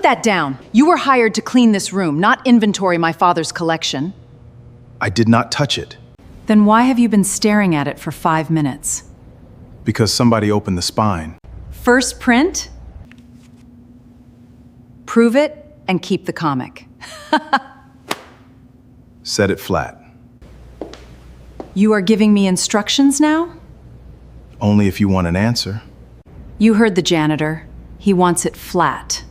that down. You were hired to clean this room, not inventory my father's collection. I did not touch it. Then why have you been staring at it for 5 minutes? Because somebody opened the spine. First print? Prove it and keep the comic. Set it flat. You are giving me instructions now? Only if you want an answer. You heard the janitor. He wants it flat.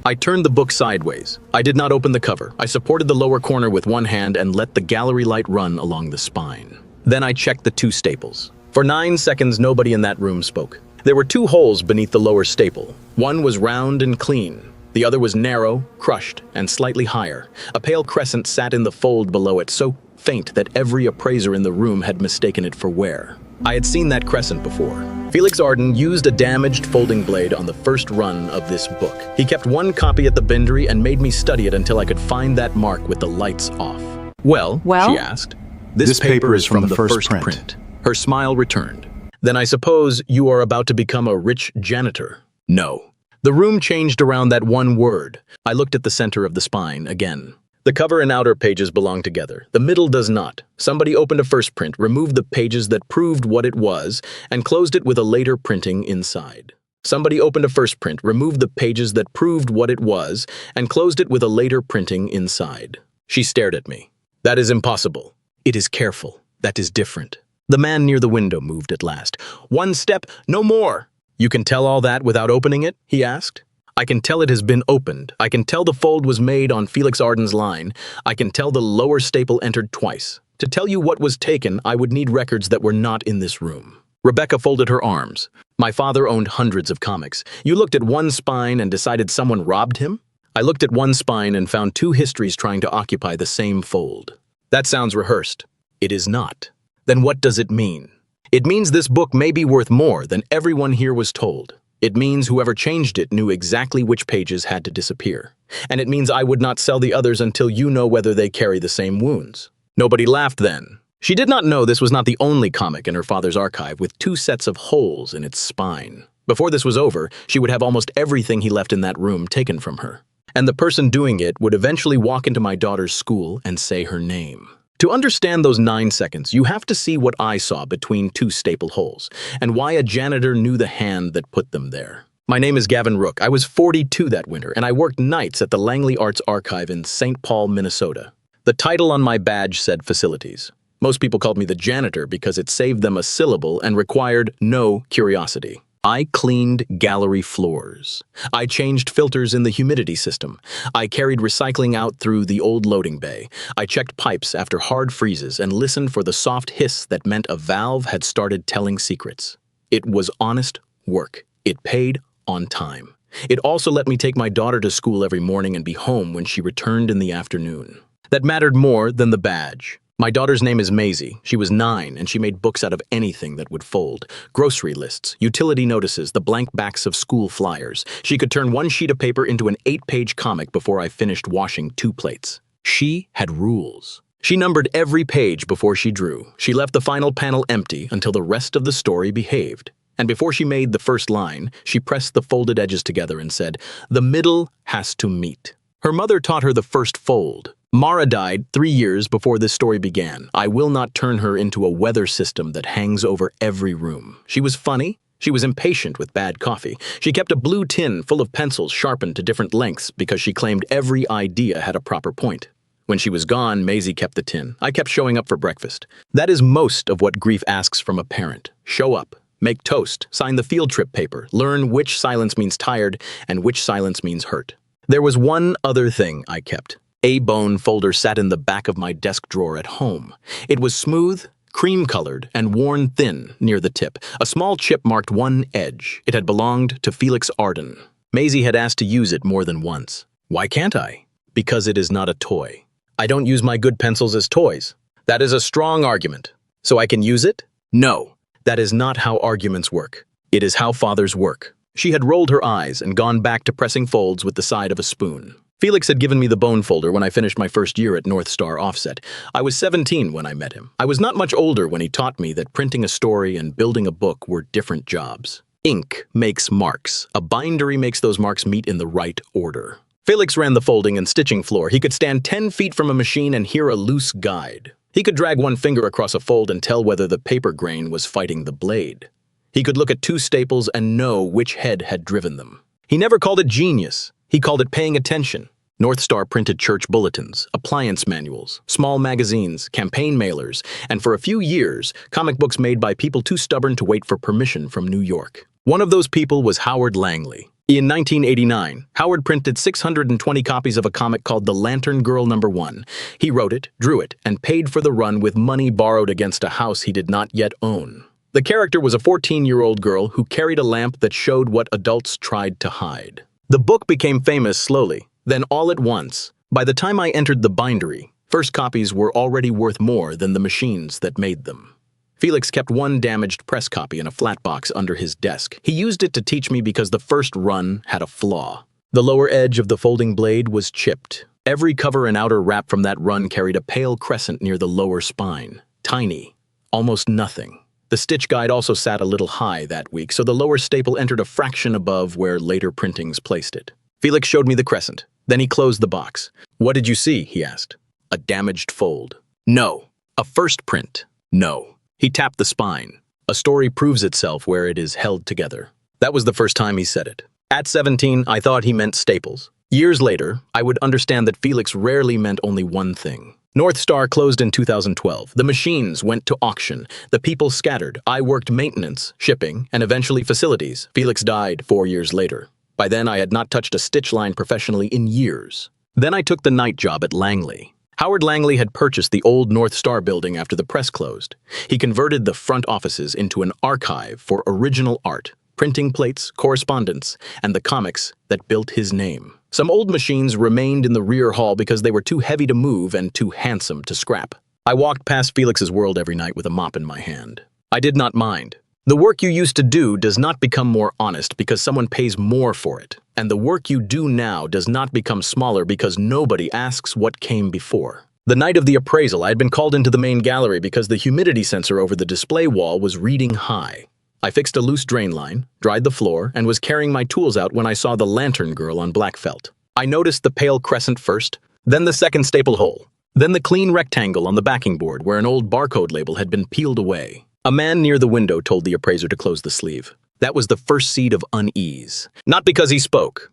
I turned the book sideways. I did not open the cover. I supported the lower corner with one hand and let the gallery light run along the spine. Then I checked the 2 staples. For 9 seconds, nobody in that room spoke. There were 2 holes beneath the lower staple. One was round and clean. The other was narrow, crushed, and slightly higher. A pale crescent sat in the fold below it, so faint that every appraiser in the room had mistaken it for wear. I had seen that crescent before. Felix Arden used a damaged folding blade on the first run of this book. He kept 1 copy at the bindery and made me study it until I could find that mark with the lights off. Well, she asked. This paper is from the first print. Her smile returned. Then I suppose you are about to become a rich janitor? No. The room changed around that one word. I looked at the center of the spine again. The cover and outer pages belong together. The middle does not. Somebody opened a first print, removed the pages that proved what it was, and closed it with a later printing inside. Somebody opened a first print, removed the pages that proved what it was, and closed it with a later printing inside. She stared at me. That is impossible. It is careful. That is different. The man near the window moved at last. 1 step, no more. You can tell all that without opening it? He asked. I can tell it has been opened. I can tell the fold was made on Felix Arden's line. I can tell the lower staple entered twice. To tell you what was taken, I would need records that were not in this room. Rebecca folded her arms. My father owned hundreds of comics. You looked at 1 spine and decided someone robbed him? I looked at 1 spine and found 2 histories trying to occupy the same fold. That sounds rehearsed. It is not. Then what does it mean? It means this book may be worth more than everyone here was told. It means whoever changed it knew exactly which pages had to disappear. And it means I would not sell the others until you know whether they carry the same wounds. Nobody laughed then. She did not know this was not the only comic in her father's archive with 2 sets of holes in its spine. Before this was over, she would have almost everything he left in that room taken from her. And the person doing it would eventually walk into my daughter's school and say her name. To understand those 9 seconds, you have to see what I saw between 2 staple holes, and why a janitor knew the hand that put them there. My name is Gavin Rook. I was 42 that winter, and I worked nights at the Langley Arts Archive in St. Paul, Minnesota. The title on my badge said Facilities. Most people called me the janitor because it saved them a syllable and required no curiosity. I cleaned gallery floors. I changed filters in the humidity system. I carried recycling out through the old loading bay. I checked pipes after hard freezes and listened for the soft hiss that meant a valve had started telling secrets. It was honest work. It paid on time. It also let me take my daughter to school every morning and be home when she returned in the afternoon. That mattered more than the badge. My daughter's name is Maisie. She was 9, and she made books out of anything that would fold. Grocery lists, utility notices, the blank backs of school flyers. She could turn 1 sheet of paper into an 8-page comic before I finished washing 2 plates. She had rules. She numbered every page before she drew. She left the final panel empty until the rest of the story behaved. And before she made the first line, she pressed the folded edges together and said, "The middle has to meet." Her mother taught her the first fold. Mara died 3 years before this story began. I will not turn her into a weather system that hangs over every room. She was funny. She was impatient with bad coffee. She kept a blue tin full of pencils sharpened to different lengths because she claimed every idea had a proper point. When she was gone, Maisie kept the tin. I kept showing up for breakfast. That is most of what grief asks from a parent. Show up, make toast, sign the field trip paper, learn which silence means tired and which silence means hurt. There was one other thing I kept. A bone folder sat in the back of my desk drawer at home. It was smooth, cream-colored, and worn thin near the tip. A small chip marked one edge. It had belonged to Felix Arden. Maisie had asked to use it more than once. Why can't I? Because it is not a toy. I don't use my good pencils as toys. That is a strong argument. So I can use it? No, that is not how arguments work. It is how fathers work. She had rolled her eyes and gone back to pressing folds with the side of a spoon. Felix had given me the bone folder when I finished my first year at North Star Offset. I was 17 when I met him. I was not much older when he taught me that printing a story and building a book were different jobs. Ink makes marks. A bindery makes those marks meet in the right order. Felix ran the folding and stitching floor. He could stand 10 feet from a machine and hear a loose guide. He could drag one finger across a fold and tell whether the paper grain was fighting the blade. He could look at two staples and know which head had driven them. He never called it genius. He called it paying attention. North Star printed church bulletins, appliance manuals, small magazines, campaign mailers, and for a few years, comic books made by people too stubborn to wait for permission from New York. One of those people was Howard Langley. In 1989, Howard printed 620 copies of a comic called The Lantern Girl No. 1. He wrote it, drew it, and paid for the run with money borrowed against a house he did not yet own. The character was a 14-year-old girl who carried a lamp that showed what adults tried to hide. The book became famous slowly, then all at once. By the time I entered the bindery, first copies were already worth more than the machines that made them. Felix kept one damaged press copy in a flat box under his desk. He used it to teach me because the first run had a flaw. The lower edge of the folding blade was chipped. Every cover and outer wrap from that run carried a pale crescent near the lower spine. Tiny. Almost nothing. The stitch guide also sat a little high that week, so the lower staple entered a fraction above where later printings placed it. Felix showed me the crescent. Then he closed the box. "What did you see?" he asked. "A damaged fold." "No." "A first print." "No." He tapped the spine. "A story proves itself where it is held together." That was the first time he said it. At 17, I thought he meant staples. Years later, I would understand that Felix rarely meant only one thing. North Star closed in 2012. The machines went to auction. The people scattered. I worked maintenance, shipping, and eventually facilities. Felix died 4 years later. By then, I had not touched a stitch line professionally in years. Then I took the night job at Langley. Howard Langley had purchased the old North Star building after the press closed. He converted the front offices into an archive for original art, printing plates, correspondence, and the comics that built his name. Some old machines remained in the rear hall because they were too heavy to move and too handsome to scrap. I walked past Felix's world every night with a mop in my hand. I did not mind. The work you used to do does not become more honest because someone pays more for it. And the work you do now does not become smaller because nobody asks what came before. The night of the appraisal, I had been called into the main gallery because the humidity sensor over the display wall was reading high. I fixed a loose drain line, dried the floor, and was carrying my tools out when I saw the Lantern Girl on black felt. I noticed the pale crescent first, then the second staple hole, then the clean rectangle on the backing board where an old barcode label had been peeled away. A man near the window told the appraiser to close the sleeve. That was the first seed of unease. Not because he spoke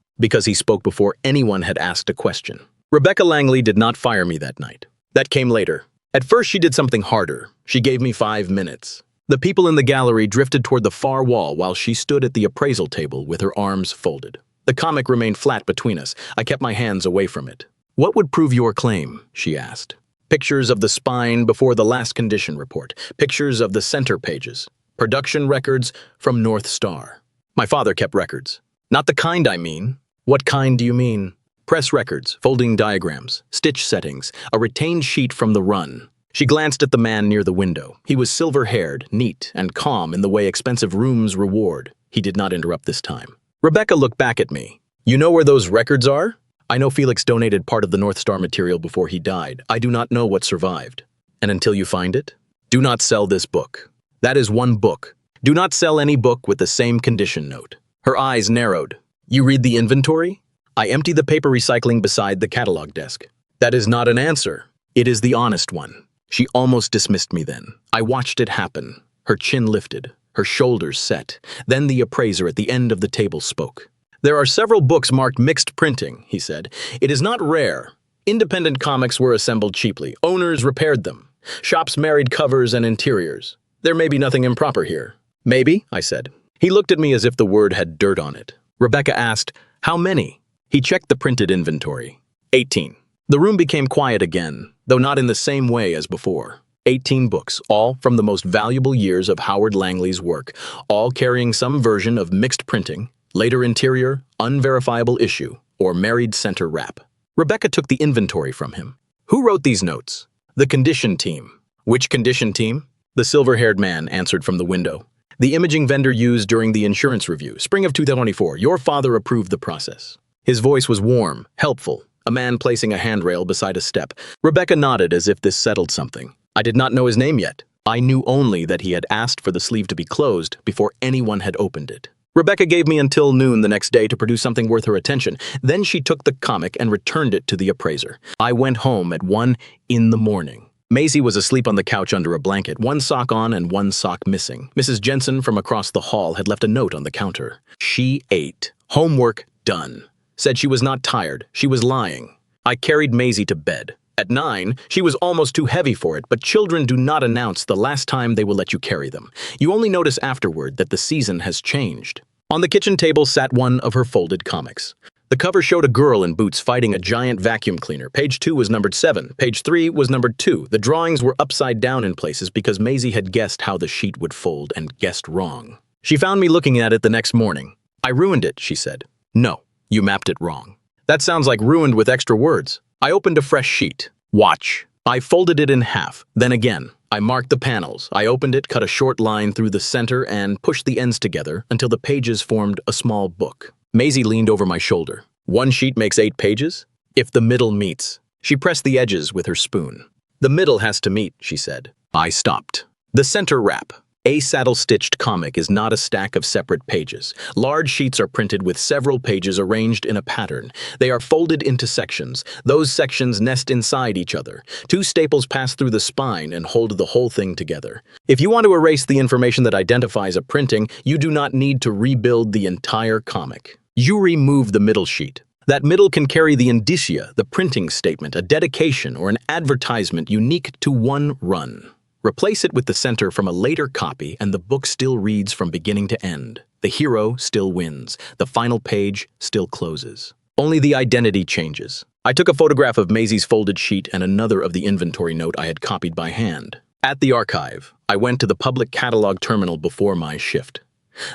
before anyone had asked a question. Rebecca Langley did not fire me that night. That came later. At first, she did something harder. She gave me 5 minutes. The people in the gallery drifted toward the far wall while she stood at the appraisal table with her arms folded. The comic remained flat between us. I kept my hands away from it. "What would prove your claim?" she asked. Pictures of the spine before the last condition report. Pictures of the center pages. Production records from North Star. My father kept records. Not the kind I mean. What kind do you mean? Press records, folding diagrams, stitch settings, a retained sheet from the run. She glanced at the man near the window. He was silver-haired, neat, and calm in the way expensive rooms reward. He did not interrupt this time. Rebecca looked back at me. "You know where those records are?" "I know Felix donated part of the North Star material before he died. I do not know what survived." "And until you find it? Do not sell this book. That is one book. Do not sell any book with the same condition note." Her eyes narrowed. "You read the inventory?" I empty the paper recycling beside the catalog desk. "That is not an answer. It is the honest one." She almost dismissed me then. I watched it happen. Her chin lifted, her shoulders set. Then the appraiser at the end of the table spoke. "There are several books marked mixed printing," he said. "It is not rare. Independent comics were assembled cheaply. Owners repaired them. Shops married covers and interiors. There may be nothing improper here." "Maybe," I said. He looked at me as if the word had dirt on it. Rebecca asked, "How many?" He checked the printed inventory. 18. The room became quiet again, though not in the same way as before. 18 books, all from the most valuable years of Howard Langley's work, all carrying some version of mixed printing, later interior, unverifiable issue, or married center wrap. Rebecca took the inventory from him. "Who wrote these notes?" "The condition team." "Which condition team?" The silver-haired man answered from the window. "The imaging vendor used during the insurance review, spring of 2024. Your father approved the process." His voice was warm, helpful, a man placing a handrail beside a step. Rebecca nodded as if this settled something. I did not know his name yet. I knew only that he had asked for the sleeve to be closed before anyone had opened it. Rebecca gave me until noon the next day to produce something worth her attention. Then she took the comic and returned it to the appraiser. I went home at 1 in the morning. Maisie was asleep on the couch under a blanket, one sock on and one sock missing. Mrs. Jensen from across the hall had left a note on the counter. She ate. Homework done. Said she was not tired. She was lying. I carried Maisie to bed. At 9, she was almost too heavy for it, but children do not announce the last time they will let you carry them. You only notice afterward that the season has changed. On the kitchen table sat one of her folded comics. The cover showed a girl in boots fighting a giant vacuum cleaner. Page 2 was numbered 7. Page 3 was numbered 2. The drawings were upside down in places because Maisie had guessed how the sheet would fold and guessed wrong. She found me looking at it the next morning. I ruined it, she said. No, you mapped it wrong. That sounds like ruined with extra words. I opened a fresh sheet. Watch. I folded it in half, then again. I marked the panels. I opened it, cut a short line through the center, and pushed the ends together until the pages formed a small book. Maisie leaned over my shoulder. One sheet makes 8 pages? If the middle meets. She pressed the edges with her spoon. The middle has to meet, she said. I stopped. The center wrap. A saddle-stitched comic is not a stack of separate pages. Large sheets are printed with several pages arranged in a pattern. They are folded into sections. Those sections nest inside each other. 2 staples pass through the spine and hold the whole thing together. If you want to erase the information that identifies a printing, you do not need to rebuild the entire comic. You remove the middle sheet. That middle can carry the indicia, the printing statement, a dedication, or an advertisement unique to one run. Replace it with the center from a later copy and the book still reads from beginning to end. The hero still wins. The final page still closes. Only the identity changes. I took a photograph of Maisie's folded sheet and another of the inventory note I had copied by hand. At the archive, I went to the public catalog terminal before my shift.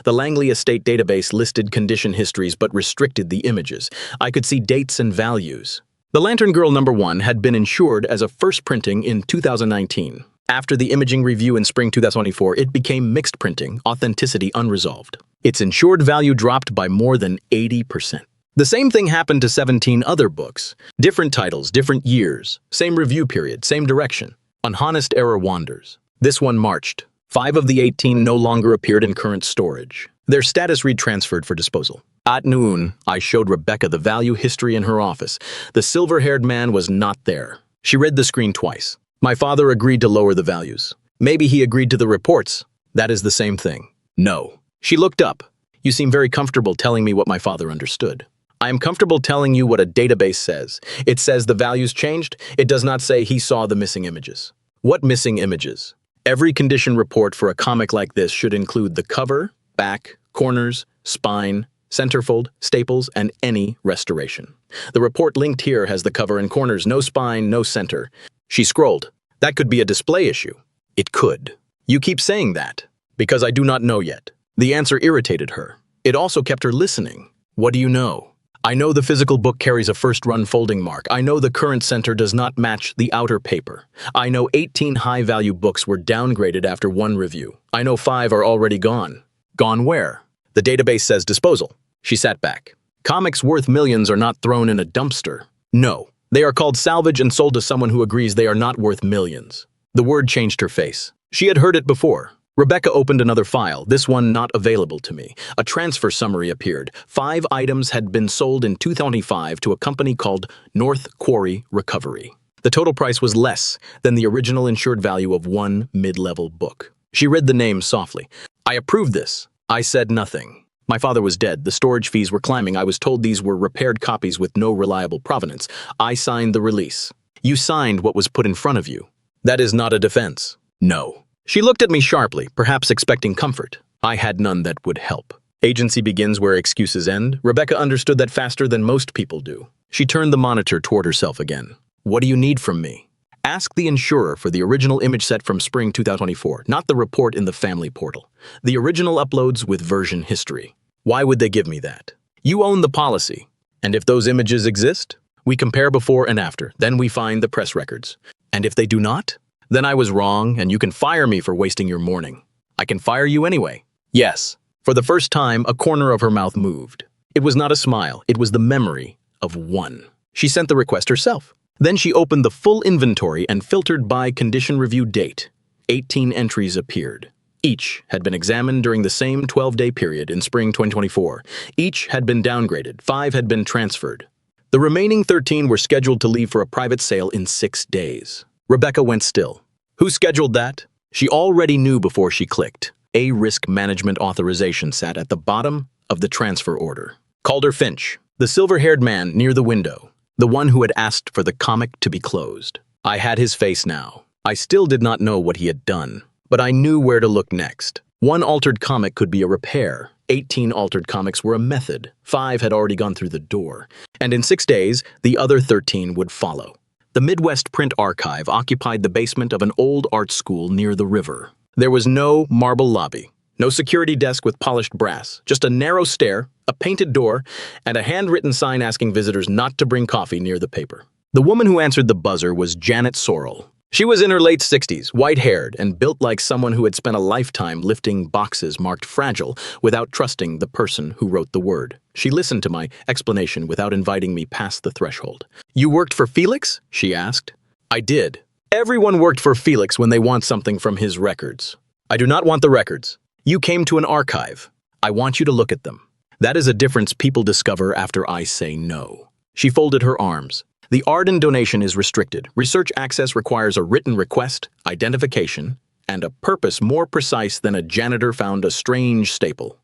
The Langley Estate database listed condition histories but restricted the images. I could see dates and values. The Lantern Girl #1 had been insured as a first printing in 2019. After the imaging review in spring 2024, it became mixed printing, authenticity unresolved. Its insured value dropped by more than 80%. The same thing happened to 17 other books. Different titles, different years, same review period, same direction. Unhonest error wanders. This one marched. 5 of the 18 no longer appeared in current storage. Their status read transferred for disposal. At noon, I showed Rebecca the value history in her office. The silver-haired man was not there. She read the screen twice. My father agreed to lower the values. Maybe he agreed to the reports. That is the same thing. No. She looked up. You seem very comfortable telling me what my father understood. I am comfortable telling you what a database says. It says the values changed. It does not say he saw the missing images. What missing images? Every condition report for a comic like this should include the cover, back, corners, spine, centerfold, staples, and any restoration. The report linked here has the cover and corners, no spine, no center. She scrolled. That could be a display issue. It could. You keep saying that. Because I do not know yet. The answer irritated her. It also kept her listening. What do you know? I know the physical book carries a first-run folding mark. I know the current center does not match the outer paper. I know 18 high-value books were downgraded after one review. I know 5 are already gone. Gone where? The database says disposal. She sat back. Comics worth millions are not thrown in a dumpster. No. They are called salvage and sold to someone who agrees they are not worth millions. The word changed her face. She had heard it before. Rebecca opened another file, this one not available to me. A transfer summary appeared. 5 items had been sold in 2005 to a company called North Quarry Recovery. The total price was less than the original insured value of one mid-level book. She read the name softly. I approved this. I said nothing. My father was dead. The storage fees were climbing. I was told these were repaired copies with no reliable provenance. I signed the release. You signed what was put in front of you. That is not a defense. No. She looked at me sharply, perhaps expecting comfort. I had none that would help. Agency begins where excuses end. Rebecca understood that faster than most people do. She turned the monitor toward herself again. What do you need from me? Ask the insurer for the original image set from spring 2024, not the report in the family portal. The original uploads with version history. Why would they give me that? You own the policy. And if those images exist, we compare before and after. Then we find the press records. And if they do not, then I was wrong and you can fire me for wasting your morning. I can fire you anyway. Yes. For the first time, a corner of her mouth moved. It was not a smile. It was the memory of one. She sent the request herself. Then she opened the full inventory and filtered by condition review date. 18 entries appeared. Each had been examined during the same 12-day period in spring 2024. Each had been downgraded. 5 had been transferred. The remaining 13 were scheduled to leave for a private sale in 6 days. Rebecca went still. Who scheduled that? She already knew before she clicked. A risk management authorization sat at the bottom of the transfer order. Calder Finch, the silver-haired man near the window, the one who had asked for the comic to be closed. I had his face now. I still did not know what he had done, but I knew where to look next. 1 altered comic could be a repair. 18 altered comics were a method. 5 had already gone through the door. And in 6 days, the other 13 would follow. The Midwest Print Archive occupied the basement of an old art school near the river. There was no marble lobby, no security desk with polished brass, just a narrow stair, a painted door, and a handwritten sign asking visitors not to bring coffee near the paper. The woman who answered the buzzer was Janet Sorrell. She was in her late 60s, white-haired, and built like someone who had spent a lifetime lifting boxes marked fragile without trusting the person who wrote the word. She listened to my explanation without inviting me past the threshold. "You worked for Felix?" she asked. I did. Everyone worked for Felix when they want something from his records. I do not want the records. You came to an archive. I want you to look at them. That is a difference people discover after I say no. She folded her arms. The Arden donation is restricted. Research access requires a written request, identification, and a purpose more precise than a janitor found a strange staple.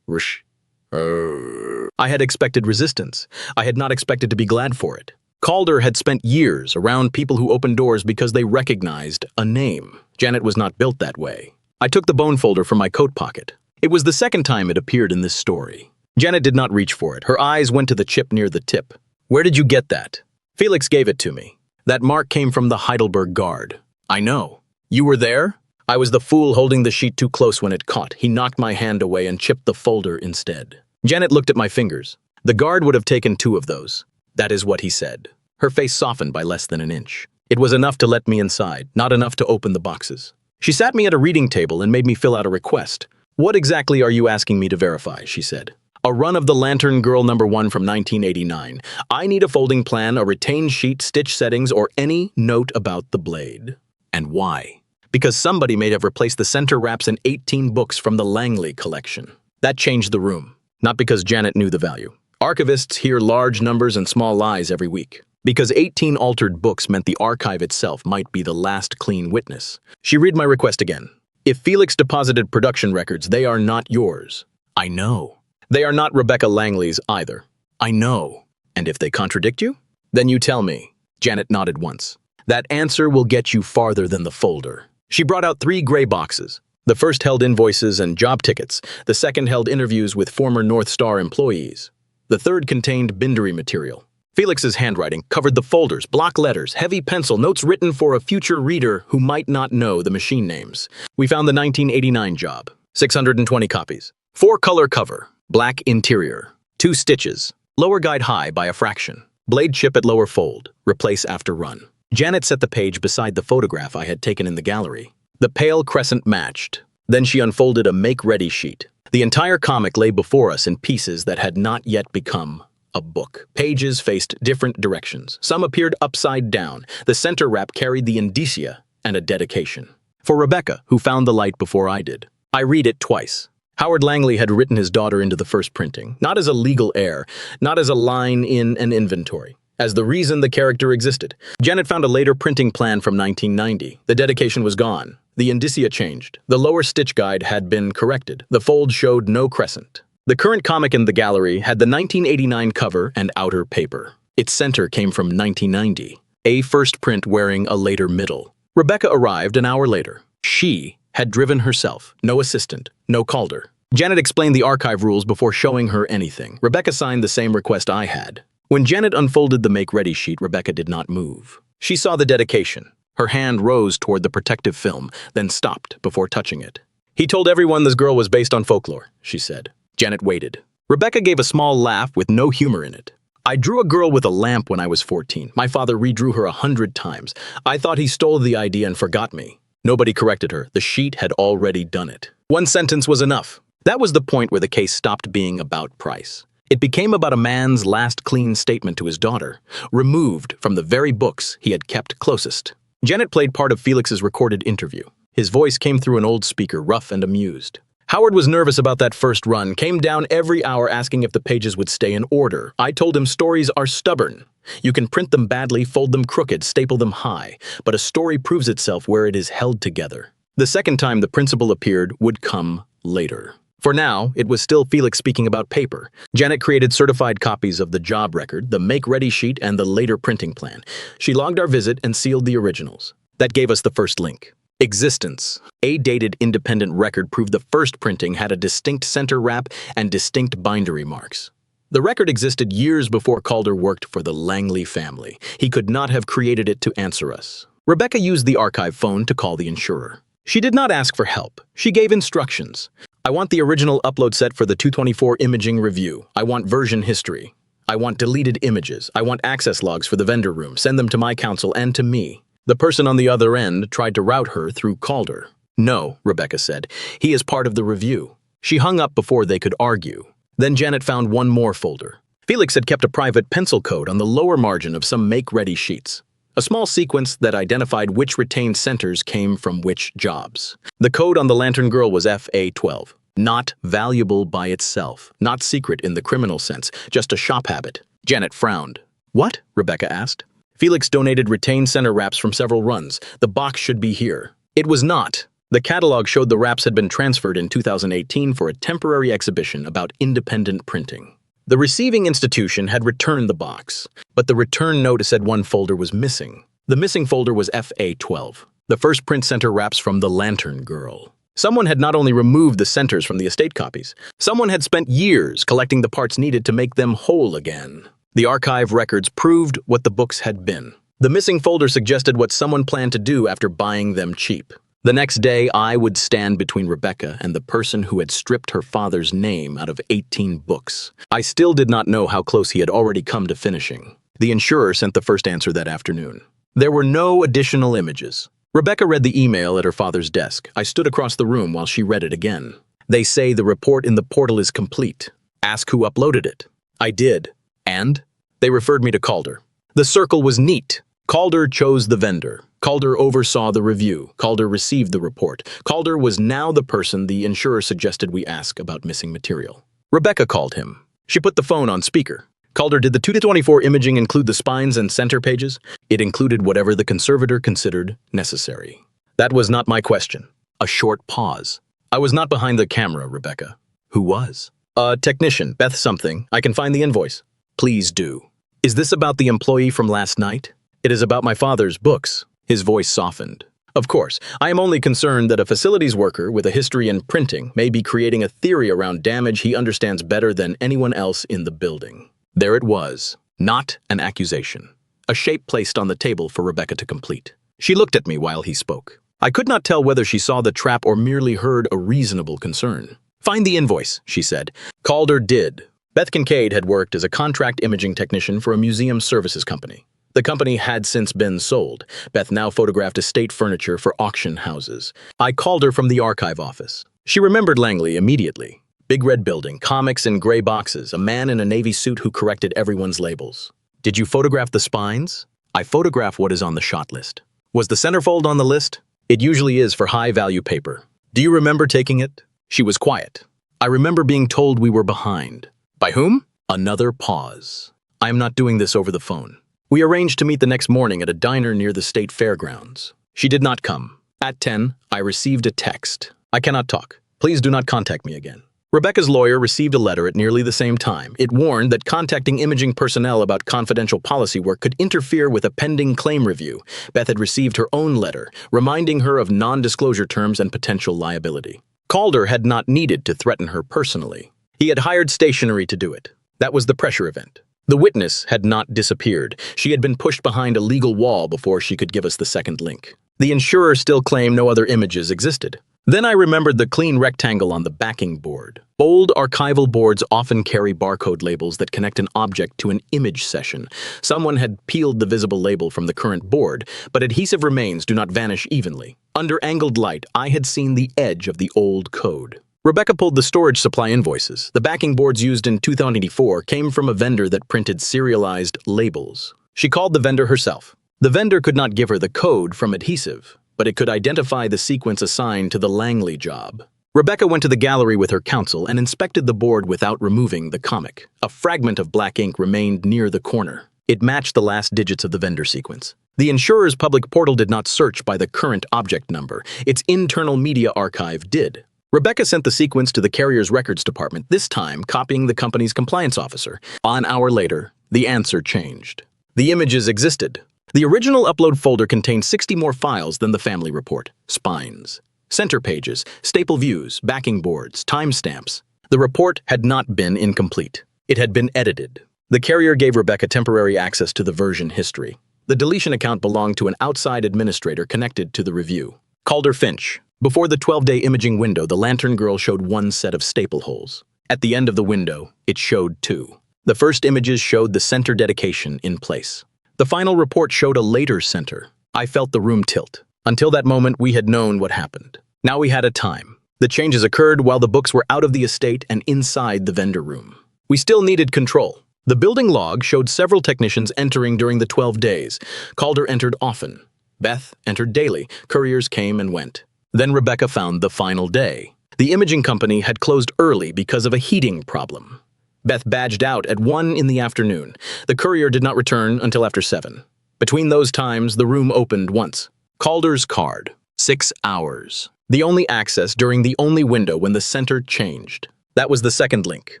Rush. I had expected resistance. I had not expected to be glad for it. Calder had spent years around people who opened doors because they recognized a name. Janet was not built that way. I took the bone folder from my coat pocket. It was the second time it appeared in this story. Janet did not reach for it. Her eyes went to the chip near the tip. "Where did you get that?" "Felix gave it to me. That mark came from the Heidelberg Guard." "I know. You were there?" "I was the fool holding the sheet too close when it caught. He knocked my hand away and chipped the folder instead." Janet looked at my fingers. "The guard would have taken 2 of those." "That is what he said." Her face softened by less than an inch. It was enough to let me inside, not enough to open the boxes. She sat me at a reading table and made me fill out a request. "What exactly are you asking me to verify?" she said. "A run of the Lantern Girl #1 from 1989. I need a folding plan, a retained sheet, stitch settings, or any note about the blade." "And why?" "Because somebody may have replaced the center wraps in 18 books from the Langley collection." That changed the room. Not because Janet knew the value. Archivists hear large numbers and small lies every week. Because 18 altered books meant the archive itself might be the last clean witness. She read my request again. "If Felix deposited production records, they are not yours." "I know." "They are not Rebecca Langley's either." "I know." "And if they contradict you?" "Then you tell me." Janet nodded once. "That answer will get you farther than the folder." She brought out 3 gray boxes. The first held invoices and job tickets. The second held interviews with former North Star employees. The third contained bindery material. Felix's handwriting covered the folders, block letters, heavy pencil, notes written for a future reader who might not know the machine names. We found the 1989 job. 620 copies. 4-color cover. Black interior. 2 stitches. Lower guide high by a fraction. Blade chip at lower fold. Replace after run. Janet set the page beside the photograph I had taken in the gallery. The pale crescent matched. Then she unfolded a make-ready sheet. The entire comic lay before us in pieces that had not yet become a book. Pages faced different directions. Some appeared upside down. The center wrap carried the indicia and a dedication. For Rebecca, who found the light before I did. I read it twice. Howard Langley had written his daughter into the first printing, not as a legal heir, not as a line in an inventory, as the reason the character existed. Janet found a later printing plan from 1990. The dedication was gone. The indicia changed. The lower stitch guide had been corrected. The fold showed no crescent. The current comic in the gallery had the 1989 cover and outer paper. Its center came from 1990. A first print wearing a later middle. Rebecca arrived an hour later. She had driven herself. No assistant. No Calder. Janet explained the archive rules before showing her anything. Rebecca signed the same request I had. When Janet unfolded the make-ready sheet, Rebecca did not move. She saw the dedication. Her hand rose toward the protective film, then stopped before touching it. "He told everyone this girl was based on folklore," she said. Janet waited. Rebecca gave a small laugh with no humor in it. "I drew a girl with a lamp when I was 14. My father redrew her 100 times. I thought he stole the idea and forgot me." Nobody corrected her. The sheet had already done it. One sentence was enough. That was the point where the case stopped being about price. It became about a man's last clean statement to his daughter, removed from the very books he had kept closest. Janet played part of Felix's recorded interview. His voice came through an old speaker, rough and amused. Howard was nervous about that first run, came down every hour asking if the pages would stay in order. I told him stories are stubborn. You can print them badly, fold them crooked, staple them high, but a story proves itself where it is held together. The second time the principal appeared would come later. For now, it was still Felix speaking about paper. Janet created certified copies of the job record, the make-ready sheet, and the later printing plan. She logged our visit and sealed the originals. That gave us the first link. Existence. A dated independent record proved the first printing had a distinct center wrap and distinct bindery marks. The record existed years before Calder worked for the Langley family. He could not have created it to answer us. Rebecca used the archive phone to call the insurer. She did not ask for help. She gave instructions. I want the original upload set for the 224 imaging review. I want version history. I want deleted images. I want access logs for the vendor room. Send them to my counsel and to me. The person on the other end tried to route her through Calder. No, Rebecca said. He is part of the review. She hung up before they could argue. Then Janet found one more folder. Felix had kept a private pencil code on the lower margin of some make-ready sheets. A small sequence that identified which retained centers came from which jobs. The code on the Lantern Girl was FA12. Not valuable by itself. Not secret in the criminal sense. Just a shop habit. Janet frowned. What? Rebecca asked. Felix donated retained center wraps from several runs. The box should be here. It was not. The catalog showed the wraps had been transferred in 2018 for a temporary exhibition about independent printing. The receiving institution had returned the box, but the return note said one folder was missing. The missing folder was FA12, the first print center wraps from the Lantern Girl. Someone had not only removed the centers from the estate copies, someone had spent years collecting the parts needed to make them whole again. The archive records proved what the books had been. The missing folder suggested what someone planned to do after buying them cheap. The next day, I would stand between Rebecca and the person who had stripped her father's name out of 18 books. I still did not know how close he had already come to finishing. The insurer sent the first answer that afternoon. There were no additional images. Rebecca read the email at her father's desk. I stood across the room while she read it again. They say the report in the portal is complete. Ask who uploaded it. I did. And? They referred me to Calder. The circle was neat. Calder chose the vendor. Calder oversaw the review. Calder received the report. Calder was now the person the insurer suggested we ask about missing material. Rebecca called him. She put the phone on speaker. Calder, did the 2-24 imaging include the spines and center pages? It included whatever the conservator considered necessary. That was not my question. A short pause. I was not behind the camera, Rebecca. Who was? A technician, Beth something. I can find the invoice. Please do. Is this about the employee from last night? It is about my father's books. His voice softened. Of course, I am only concerned that a facilities worker with a history in printing may be creating a theory around damage he understands better than anyone else in the building. There it was, not an accusation. A shape placed on the table for Rebecca to complete. She looked at me while he spoke. I could not tell whether she saw the trap or merely heard a reasonable concern. Find the invoice, she said. Calder did. Beth Kincaid had worked as a contract imaging technician for a museum services company. The company had since been sold. Beth now photographed estate furniture for auction houses. I called her from the archive office. She remembered Langley immediately. Big red building, comics in gray boxes, a man in a navy suit who corrected everyone's labels. Did you photograph the spines? I photograph what is on the shot list. Was the centerfold on the list? It usually is for high-value paper. Do you remember taking it? She was quiet. I remember being told we were behind. By whom? Another pause. I am not doing this over the phone. We arranged to meet the next morning at a diner near the state fairgrounds. She did not come. At 10, I received a text. I cannot talk. Please do not contact me again. Rebecca's lawyer received a letter at nearly the same time. It warned that contacting imaging personnel about confidential policy work could interfere with a pending claim review. Beth had received her own letter, reminding her of non-disclosure terms and potential liability. Calder had not needed to threaten her personally. He had hired stationery to do it. That was the pressure event. The witness had not disappeared. She had been pushed behind a legal wall before she could give us the second link. The insurer still claimed no other images existed. Then I remembered the clean rectangle on the backing board. Old archival boards often carry barcode labels that connect an object to an image session. Someone had peeled the visible label from the current board, but adhesive remains do not vanish evenly. Under angled light, I had seen the edge of the old code. Rebecca pulled the storage supply invoices. The backing boards used in 2084 came from a vendor that printed serialized labels. She called the vendor herself. The vendor could not give her the code from adhesive. but it could identify the sequence assigned to the Langley job. Rebecca went to the gallery with her counsel and inspected the board without removing the comic. A fragment of black ink remained near the corner. It matched the last digits of the vendor sequence. The insurer's public portal did not search by the current object number. Its internal media archive did. Rebecca sent the sequence to the carrier's records department, this time copying the company's compliance officer. An hour later, the answer changed. The images existed. The original upload folder contained 60 more files than the family report. Spines, center pages, staple views, backing boards, timestamps. The report had not been incomplete. It had been edited. The carrier gave Rebecca temporary access to the version history. The deletion account belonged to an outside administrator connected to the review. Calder Finch. Before the 12-day imaging window, the lantern girl showed one set of staple holes. At the end of the window, it showed two. The first images showed the center dedication in place. The final report showed a later center. I felt the room tilt. Until that moment, we had known what happened. Now we had a time. The changes occurred while the books were out of the estate and inside the vendor room. We still needed control. The building log showed several technicians entering during the 12 days. Calder entered often. Beth entered daily. Couriers came and went. Then Rebecca found the final day. The imaging company had closed early because of a heating problem. Beth badged out at 1 in the afternoon. The courier did not return until after 7. Between those times, the room opened once. Calder's card. 6 hours. The only access during the only window when the center changed. That was the second link.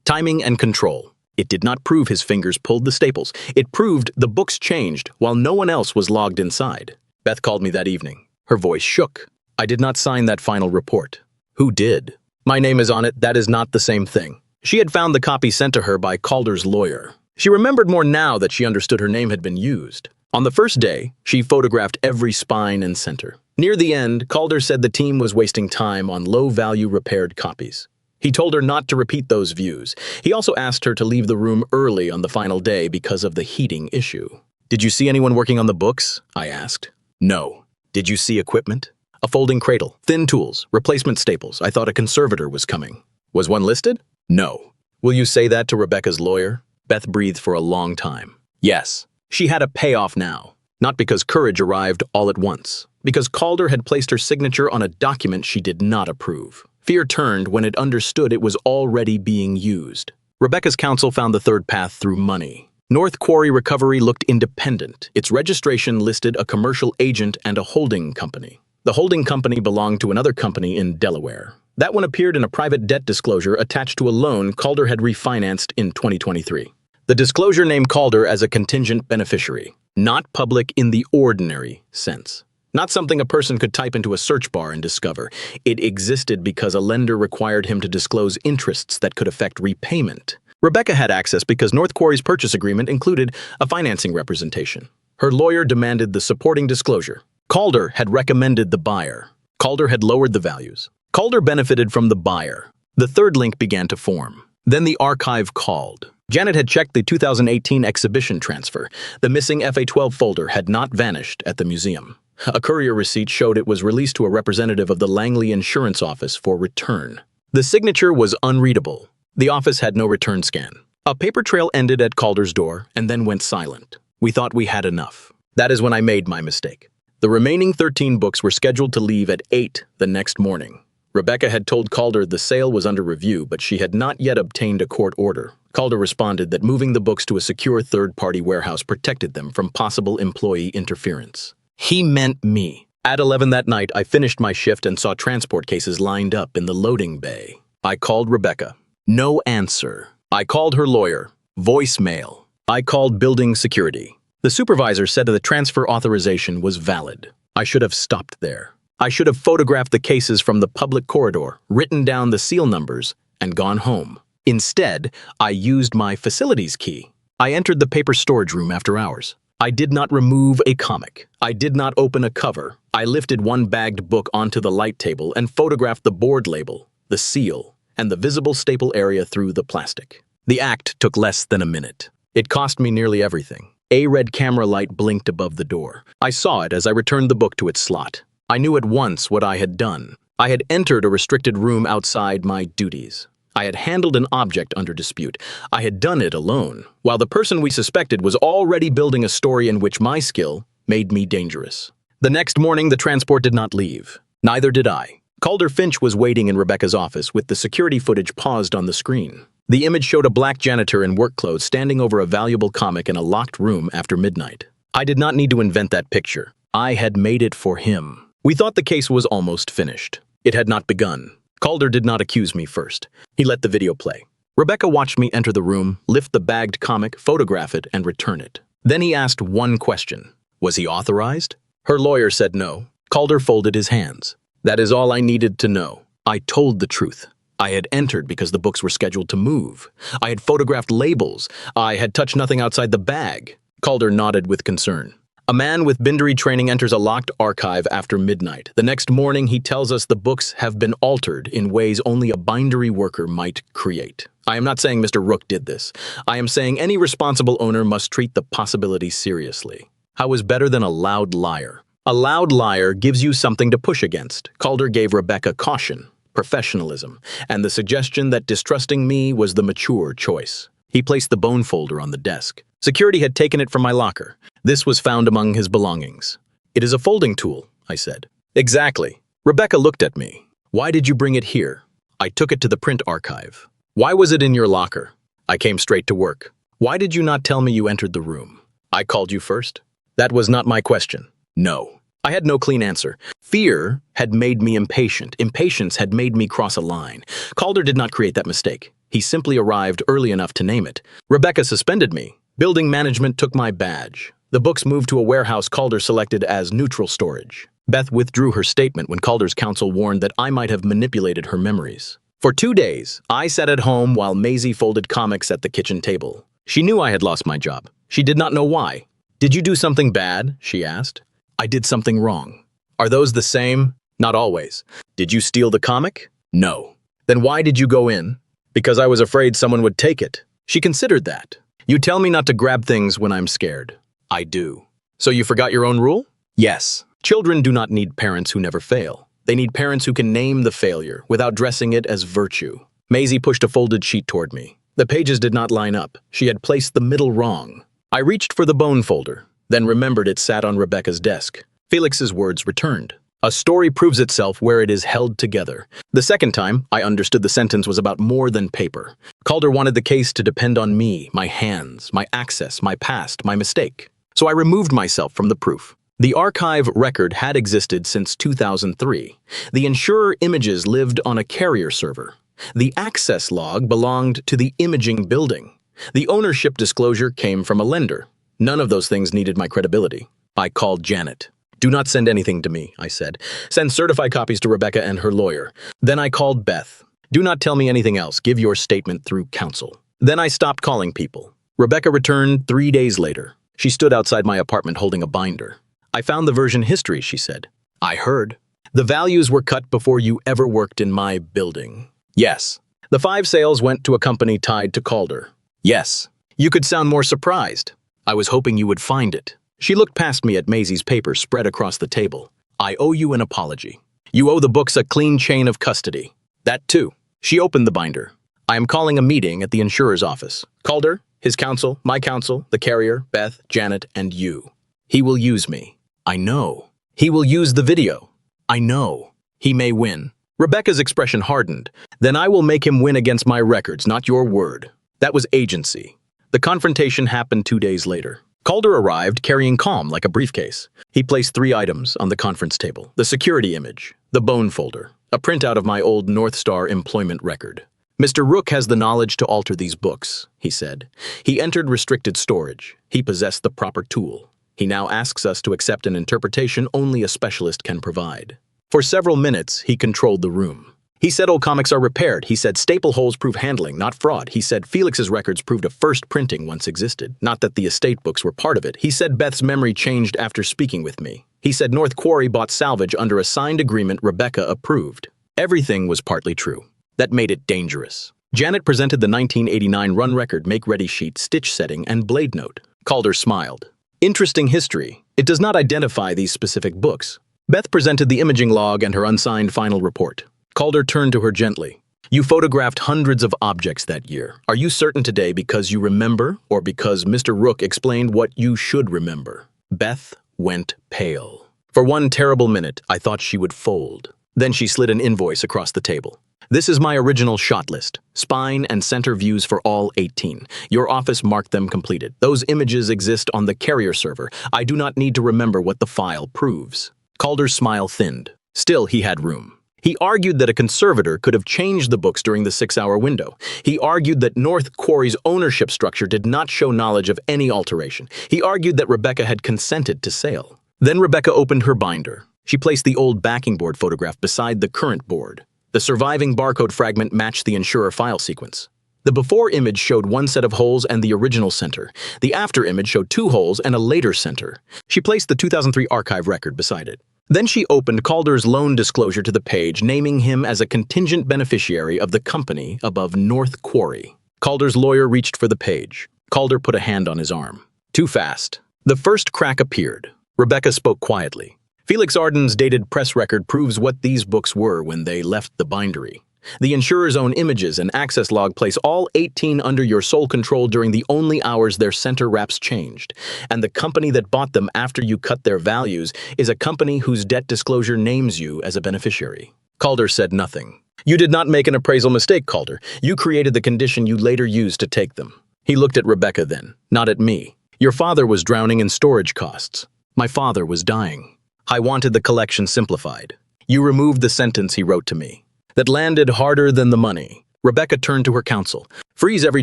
Timing and control. It did not prove his fingers pulled the staples. It proved the books changed while no one else was logged inside. Beth called me that evening. Her voice shook. I did not sign that final report. Who did? My name is on it. That is not the same thing. She had found the copy sent to her by Calder's lawyer. She remembered more now that she understood her name had been used. On the first day, she photographed every spine and center. Near the end, Calder said the team was wasting time on low-value repaired copies. He told her not to repeat those views. He also asked her to leave the room early on the final day because of the heating issue. Did you see anyone working on the books? I asked. No. Did you see equipment? A folding cradle, thin tools, replacement staples. I thought a conservator was coming. Was one listed? No. Will you say that to Rebecca's lawyer? Beth breathed for a long time. Yes. She had a payoff now. Not because courage arrived all at once. Because Calder had placed her signature on a document she did not approve. Fear turned when it understood it was already being used. Rebecca's counsel found the third path through money. North Quarry Recovery looked independent. Its registration listed a commercial agent and a holding company. The holding company belonged to another company in Delaware. That one appeared in a private debt disclosure attached to a loan Calder had refinanced in 2023. The disclosure named Calder as a contingent beneficiary, not public in the ordinary sense. Not something a person could type into a search bar and discover. It existed because a lender required him to disclose interests that could affect repayment. Rebecca had access because North Quarry's purchase agreement included a financing representation. Her lawyer demanded the supporting disclosure. Calder had recommended the buyer. Calder had lowered the values. Calder benefited from the buyer. The third link began to form. Then the archive called. Janet had checked the 2018 exhibition transfer. The missing FA-12 folder had not vanished at the museum. A courier receipt showed it was released to a representative of the Langley Insurance Office for return. The signature was unreadable. The office had no return scan. A paper trail ended at Calder's door and then went silent. We thought we had enough. That is when I made my mistake. The remaining 13 books were scheduled to leave at 8 the next morning. Rebecca had told Calder the sale was under review, but she had not yet obtained a court order. Calder responded that moving the books to a secure third-party warehouse protected them from possible employee interference. He meant me. At 11 that night, I finished my shift and saw transport cases lined up in the loading bay. I called Rebecca. No answer. I called her lawyer. Voicemail. I called building security. The supervisor said that the transfer authorization was valid. I should have stopped there. I should have photographed the cases from the public corridor, written down the seal numbers, and gone home. Instead, I used my facilities key. I entered the paper storage room after hours. I did not remove a comic. I did not open a cover. I lifted one bagged book onto the light table and photographed the board label, the seal, and the visible staple area through the plastic. The act took less than a minute. It cost me nearly everything. A red camera light blinked above the door. I saw it as I returned the book to its slot. I knew at once what I had done. I had entered a restricted room outside my duties. I had handled an object under dispute. I had done it alone, while the person we suspected was already building a story in which my skill made me dangerous. The next morning, the transport did not leave. Neither did I. Calder Finch was waiting in Rebecca's office with the security footage paused on the screen. The image showed a black janitor in work clothes standing over a valuable comic in a locked room after midnight. I did not need to invent that picture. I had made it for him. We thought the case was almost finished. It had not begun. Calder did not accuse me first. He let the video play. Rebecca watched me enter the room, lift the bagged comic, photograph it, and return it. Then he asked one question. Was he authorized? Her lawyer said no. Calder folded his hands. That is all I needed to know. I told the truth. I had entered because the books were scheduled to move. I had photographed labels. I had touched nothing outside the bag. Calder nodded with concern. A man with bindery training enters a locked archive after midnight. The next morning, he tells us the books have been altered in ways only a bindery worker might create. I am not saying Mr. Rook did this. I am saying any responsible owner must treat the possibility seriously. I was better than a loud liar. A loud liar gives you something to push against. Calder gave Rebecca caution, professionalism, and the suggestion that distrusting me was the mature choice. He placed the bone folder on the desk. Security had taken it from my locker. This was found among his belongings. It is a folding tool, I said. Exactly. Rebecca looked at me. Why did you bring it here? I took it to the print archive. Why was it in your locker? I came straight to work. Why did you not tell me you entered the room? I called you first. That was not my question. No. I had no clean answer. Fear had made me impatient. Impatience had made me cross a line. Calder did not create that mistake. He simply arrived early enough to name it. Rebecca suspended me. Building management took my badge. The books moved to a warehouse Calder selected as neutral storage. Beth withdrew her statement when Calder's counsel warned that I might have manipulated her memories. For 2 days, I sat at home while Maisie folded comics at the kitchen table. She knew I had lost my job. She did not know why. Did you do something bad? She asked. I did something wrong. Are those the same? Not always. Did you steal the comic? No. Then why did you go in? Because I was afraid someone would take it. She considered that. You tell me not to grab things when I'm scared. I do. So you forgot your own rule? Yes. Children do not need parents who never fail. They need parents who can name the failure without dressing it as virtue. Maisie pushed a folded sheet toward me. The pages did not line up. She had placed the middle wrong. I reached for the bone folder, then remembered it sat on Rebecca's desk. Felix's words returned. A story proves itself where it is held together. The second time, I understood the sentence was about more than paper. Calder wanted the case to depend on me, my hands, my access, my past, my mistake. So I removed myself from the proof. The archive record had existed since 2003. The insurer images lived on a carrier server. The access log belonged to the imaging building. The ownership disclosure came from a lender. None of those things needed my credibility. I called Janet. Do not send anything to me, I said. Send certified copies to Rebecca and her lawyer. Then I called Beth. Do not tell me anything else. Give your statement through counsel. Then I stopped calling people. Rebecca returned 3 days later. She stood outside my apartment holding a binder. I found the version history, she said. I heard. The values were cut before you ever worked in my building. Yes. The 5 sales went to a company tied to Calder. Yes. You could sound more surprised. I was hoping you would find it. She looked past me at Maisie's paper spread across the table. I owe you an apology. You owe the books a clean chain of custody. That too. She opened the binder. I am calling a meeting at the insurer's office. Calder, his counsel, my counsel, the carrier, Beth, Janet, and you. He will use me. I know. He will use the video. I know. He may win. Rebecca's expression hardened. Then I will make him win against my records, not your word. That was agency. The confrontation happened 2 days later. Calder arrived carrying calm like a briefcase. He placed 3 items on the conference table. The security image, the bone folder, a printout of my old North Star employment record. Mr. Rook has the knowledge to alter these books, he said. He entered restricted storage. He possessed the proper tool. He now asks us to accept an interpretation only a specialist can provide. For several minutes, he controlled the room. He said old comics are repaired. He said staple holes prove handling, not fraud. He said Felix's records proved a first printing once existed, not that the estate books were part of it. He said Beth's memory changed after speaking with me. He said North Quarry bought salvage under a signed agreement Rebecca approved. Everything was partly true. That made it dangerous. Janet presented the 1989 run record make-ready sheet, stitch setting, and blade note. Calder smiled. Interesting history. It does not identify these specific books. Beth presented the imaging log and her unsigned final report. Calder turned to her gently. You photographed hundreds of objects that year. Are you certain today because you remember or because Mr. Rook explained what you should remember? Beth went pale. For one terrible minute, I thought she would fold. Then she slid an invoice across the table. This is my original shot list. Spine and center views for all 18. Your office marked them completed. Those images exist on the carrier server. I do not need to remember what the file proves. Calder's smile thinned. Still, he had room. He argued that a conservator could have changed the books during the 6-hour window. He argued that North Quarry's ownership structure did not show knowledge of any alteration. He argued that Rebecca had consented to sale. Then Rebecca opened her binder. She placed the old backing board photograph beside the current board. The surviving barcode fragment matched the insurer file sequence. The before image showed one set of holes and the original center. The after image showed 2 holes and a later center. She placed the 2003 archive record beside it. Then she opened Calder's loan disclosure to the page, naming him as a contingent beneficiary of the company above North Quarry. Calder's lawyer reached for the page. Calder put a hand on his arm. Too fast. The first crack appeared. Rebecca spoke quietly. Felix Arden's dated press record proves what these books were when they left the bindery. The insurer's own images and access log place all 18 under your sole control during the only hours their center wraps changed. And the company that bought them after you cut their values is a company whose debt disclosure names you as a beneficiary. Calder said nothing. You did not make an appraisal mistake, Calder. You created the condition you later used to take them. He looked at Rebecca then, not at me. Your father was drowning in storage costs. My father was dying. I wanted the collection simplified. You removed the sentence he wrote to me. That landed harder than the money. Rebecca turned to her counsel. Freeze every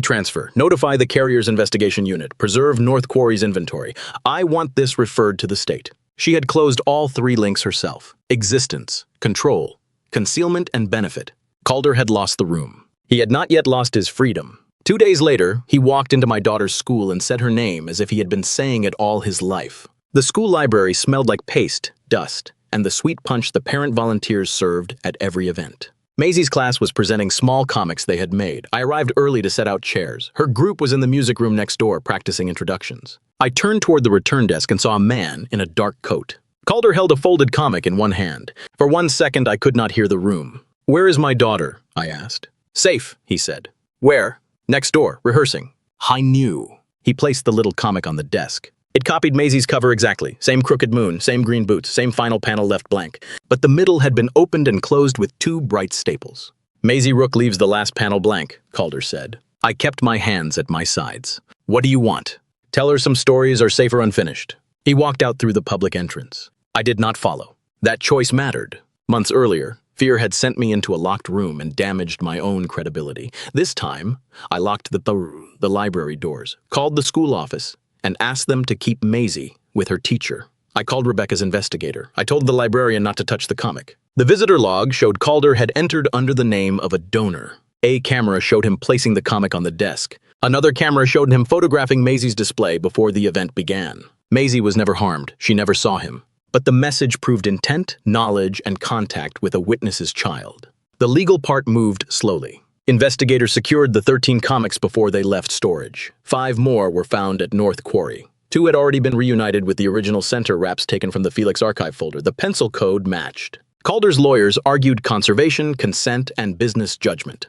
transfer. Notify the carrier's investigation unit. Preserve North Quarry's inventory. I want this referred to the state. She had closed all 3 links herself. Existence, control, concealment, and benefit. Calder had lost the room. He had not yet lost his freedom. 2 days later, he walked into my daughter's school and said her name as if he had been saying it all his life. The school library smelled like paste, dust, and the sweet punch the parent volunteers served at every event. Maisie's class was presenting small comics they had made. I arrived early to set out chairs. Her group was in the music room next door practicing introductions. I turned toward the return desk and saw a man in a dark coat. Calder held a folded comic in one hand. For 1 second, I could not hear the room. Where is my daughter? I asked. Safe, he said. Where? Next door, rehearsing. I knew. He placed the little comic on the desk. It copied Maisie's cover exactly. Same crooked moon, same green boots, same final panel left blank. But the middle had been opened and closed with 2 bright staples. Maisie Rook leaves the last panel blank, Calder said. I kept my hands at my sides. What do you want? Tell her some stories are safe or unfinished. He walked out through the public entrance. I did not follow. That choice mattered. Months earlier, fear had sent me into a locked room and damaged my own credibility. This time, I locked the library doors, called the school office, and asked them to keep Maisie with her teacher. I called Rebecca's investigator. I told the librarian not to touch the comic. The visitor log showed Calder had entered under the name of a donor. A camera showed him placing the comic on the desk. Another camera showed him photographing Maisie's display before the event began. Maisie was never harmed. She never saw him. But the message proved intent, knowledge, and contact with a witness's child. The legal part moved slowly. Investigators secured the 13 comics before they left storage. 5 more were found at North Quarry. 2 had already been reunited with the original center wraps taken from the Felix archive folder. The pencil code matched. Calder's lawyers argued conservation, consent, and business judgment.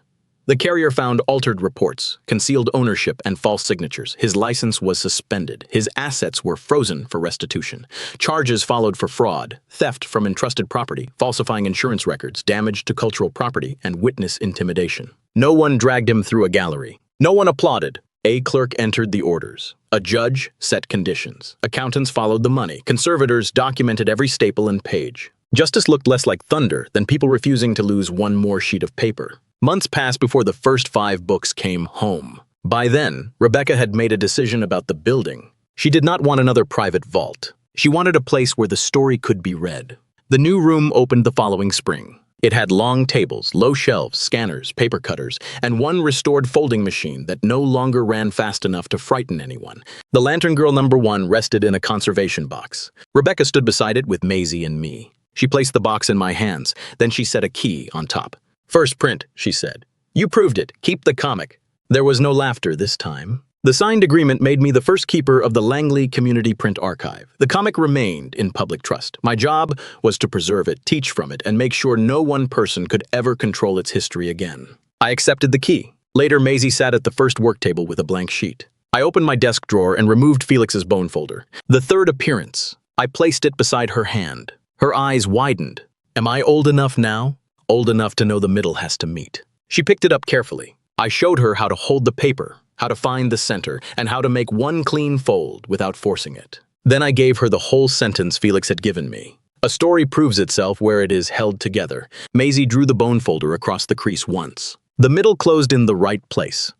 The carrier found altered reports, concealed ownership, and false signatures. His license was suspended. His assets were frozen for restitution. Charges followed for fraud, theft from entrusted property, falsifying insurance records, damage to cultural property, and witness intimidation. No one dragged him through a gallery. No one applauded. A clerk entered the orders. A judge set conditions. Accountants followed the money. Conservators documented every staple and page. Justice looked less like thunder than people refusing to lose one more sheet of paper. Months passed before the first 5 books came home. By then, Rebecca had made a decision about the building. She did not want another private vault. She wanted a place where the story could be read. The new room opened the following spring. It had long tables, low shelves, scanners, paper cutters, and one restored folding machine that no longer ran fast enough to frighten anyone. The Lantern Girl #1 rested in a conservation box. Rebecca stood beside it with Maisie and me. She placed the box in my hands, then she set a key on top. First print, she said. You proved it. Keep the comic. There was no laughter this time. The signed agreement made me the first keeper of the Langley Community Print Archive. The comic remained in public trust. My job was to preserve it, teach from it, and make sure no one person could ever control its history again. I accepted the key. Later, Maisie sat at the first work table with a blank sheet. I opened my desk drawer and removed Felix's bone folder. The third appearance. I placed it beside her hand. Her eyes widened. Am I old enough now? Old enough to know the middle has to meet. She picked it up carefully. I showed her how to hold the paper, how to find the center, and how to make one clean fold without forcing it. Then I gave her the whole sentence Felix had given me. A story proves itself where it is held together. Maisie drew the bone folder across the crease once. The middle closed in the right place.